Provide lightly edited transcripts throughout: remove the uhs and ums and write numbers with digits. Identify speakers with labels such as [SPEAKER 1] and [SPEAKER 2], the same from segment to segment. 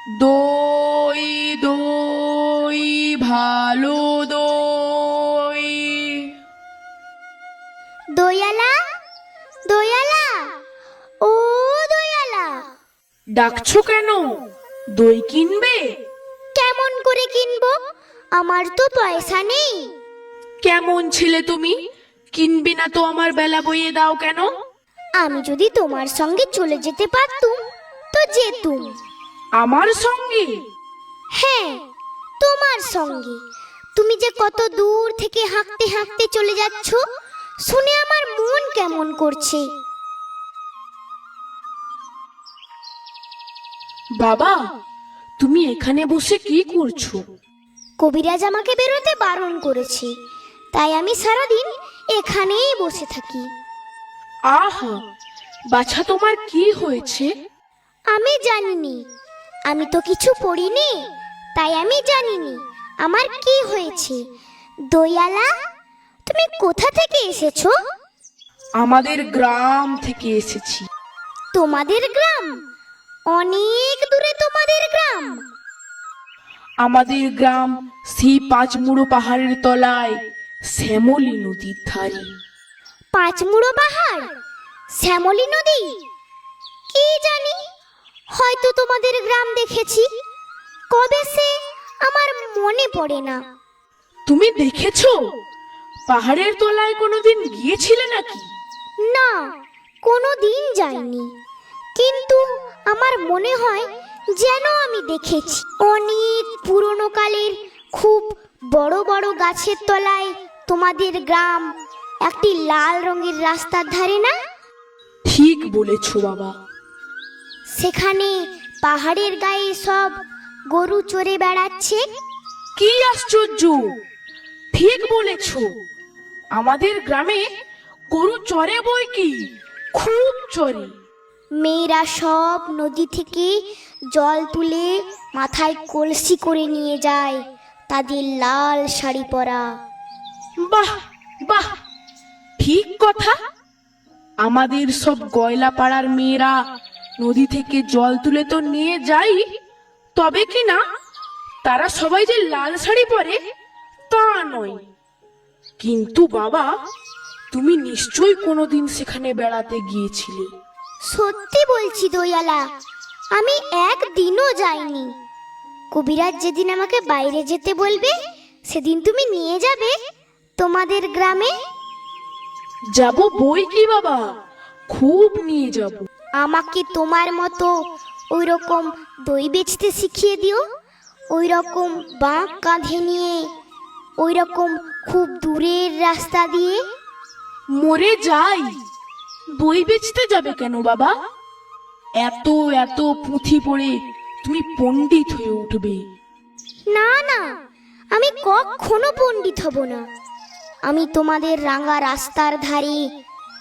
[SPEAKER 1] দই দই ভালো দই।
[SPEAKER 2] দয়ালা, দয়ালা, ও দয়ালা।
[SPEAKER 1] ডাকছো কেন? দই কিনবে?
[SPEAKER 2] কেমন করে কিনবো? আমার তো পয়সা নেই।
[SPEAKER 1] কেমন ছেলে তুমি, কিনবে না তো আমার বেলা বইয়ে দাও কেন?
[SPEAKER 2] আমি যদি তোমার সঙ্গে চলে যেতে পারতুম তো যেতুম।
[SPEAKER 1] আমার সঙ্গে?
[SPEAKER 2] হ্যাঁ, তোমার সঙ্গে। তুমি যে কত দূর থেকে হাঁকতে হাঁকতে চলে যাচ্ছ, শুনে আমার মন কেমন করছে।
[SPEAKER 1] বাবা, তুমি এখানে বসে কি করছো?
[SPEAKER 2] কবিরাজ আমাকে বেরোতে বারণ করেছে, তাই আমি সারাদিন এখানেই বসে থাকি।
[SPEAKER 1] আহা, বাছা তোমার কি হয়েছে?
[SPEAKER 2] আমি জানিনি, আমি তো কিছু পড়িনি, তাই আমি জানিনি আমার কি হয়েছে। দয়ালা, তুমি কোথা থেকে এসেছো?
[SPEAKER 1] আমাদের গ্রাম থেকে এসেছি।
[SPEAKER 2] তোমাদের গ্রাম? অনেক দূরে তোমাদের গ্রাম?
[SPEAKER 1] আমাদের গ্রাম সেই পাঁচমুড়ো পাহাড়ের তলায়, শ্যামলী নদীর ধারে।
[SPEAKER 2] পাঁচমুড়ো পাহাড়, শ্যামলী নদী? কি জানি, হয়তো তোমাদের গ্রাম দেখেছি, কবে সে আমার মনে পড়ে না।
[SPEAKER 1] তুমি দেখেছো? পাহাড়ের তলায় কোনোদিন গিয়েছিলে নাকি?
[SPEAKER 2] না, কোনো দিন যাইনি, কিন্তু আমার মনে হয় যেন আমি দেখেছি। অনেক পুরনো কালের খুব বড় বড় গাছের তলায় তোমাদের গ্রাম, একটি লাল রঙের রাস্তার ধারে না?
[SPEAKER 1] ঠিক বলেছো বাবা।
[SPEAKER 2] সেখানে পাহাড়ের গায়ে সব গরু চড়ে বেড়াচ্ছে।
[SPEAKER 1] কি আশ্চর্য! ঠিক বলেছো, আমাদের গ্রামে গরু চড়ে বই কি, খুব চড়ে।
[SPEAKER 2] মেয়েরা সব নদী থেকে জল তুলে মাথায় কলসি করে নিয়ে যায়, তাদের লাল শাড়ি পরা।
[SPEAKER 1] বাহ বাহ, ঠিক কথা। আমাদের সব গয়লা পাড়ার মেয়েরা নদী থেকে জল তুলে তো নিয়ে যাই, তবে কি না তারা সবাই যে লাল শাড়ি পরে তা নয়। কিন্তু বাবা, তুমি নিশ্চয়ই কোনোদিন সেখানে বেড়াতে গিয়েছিলে।
[SPEAKER 2] সত্যি বলছি দয়ালা, আমি একদিনও যাইনি। কবিরাজ যেদিন আমাকে বাইরে যেতে বলবে, সেদিন তুমি নিয়ে যাবে তোমাদের গ্রামে।
[SPEAKER 1] যাব বই কি বাবা, খুব নিয়ে যাব।
[SPEAKER 2] আমাকে তোমার মতো ওই রকম দই বেচতে শিখিয়ে দিও, ওই রকম বাঁক কাঁধে নিয়ে, ওই রকম খুব দূরের রাস্তা দিয়ে।
[SPEAKER 1] মরে যাই, বই বেচতে যাবে কেন বাবা? এত এত পুঁথি পড়ে তুমি পণ্ডিত হয়ে উঠবে।
[SPEAKER 2] না না, আমি কখনো পণ্ডিত হব না। আমি তোমাদের রাঙা রাস্তার ধারে,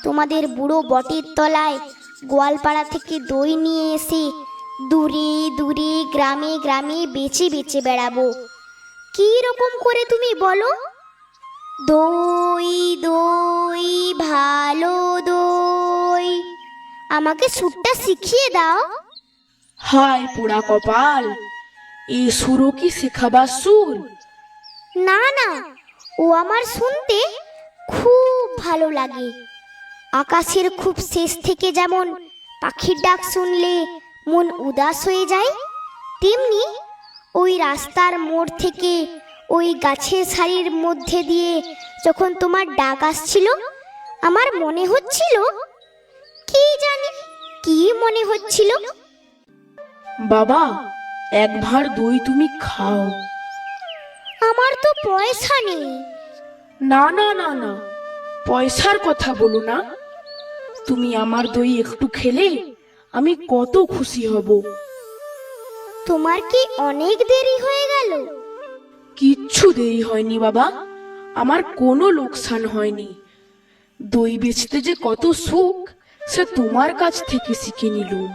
[SPEAKER 2] তোমাদের বুড়ো বটের তলায় গোয়ালপাড়া থেকে দই নিয়ে এসে দূরে দূরে গ্রামে গ্রামে বেচে বেচে বেড়াবো। কি রকম করে তুমি বলো? দই দই ভালো দই। আমাকে সুরটা শিখিয়ে দাও।
[SPEAKER 1] হায় পোড়া কপাল, এ সুরও কি শেখাবার সুর?
[SPEAKER 2] না না, ও আমার শুনতে খুব ভালো লাগে। আকাশের খুব শেষ থেকে যেমন পাখির ডাক শুনলে মন উদাস হয়ে যায়, তেমনি ওই রাস্তার মোড় থেকে ওই গাছের সারির মধ্যে দিয়ে যখন তোমার ডাক আসছিল, আমার মনে হচ্ছিল, কি জানি কি মনে হচ্ছিল।
[SPEAKER 1] বাবা, এক ভাঁড় দই তুমি খাও।
[SPEAKER 2] আমার তো পয়সা নেই।
[SPEAKER 1] না না না না, পয়সার কথা বলো না। তুমি আমার দই একটু খেলে আমি কত খুশি হব।
[SPEAKER 2] তোমার কি অনেক দেরি হয়ে গেল?
[SPEAKER 1] কিচ্ছু দেরি হয়নি বাবা, আমার কোনো লোকসান হয়নি। দই বেচতে যে কত সুখ, সে তোমার কাছ থেকে শিখে নিলুম।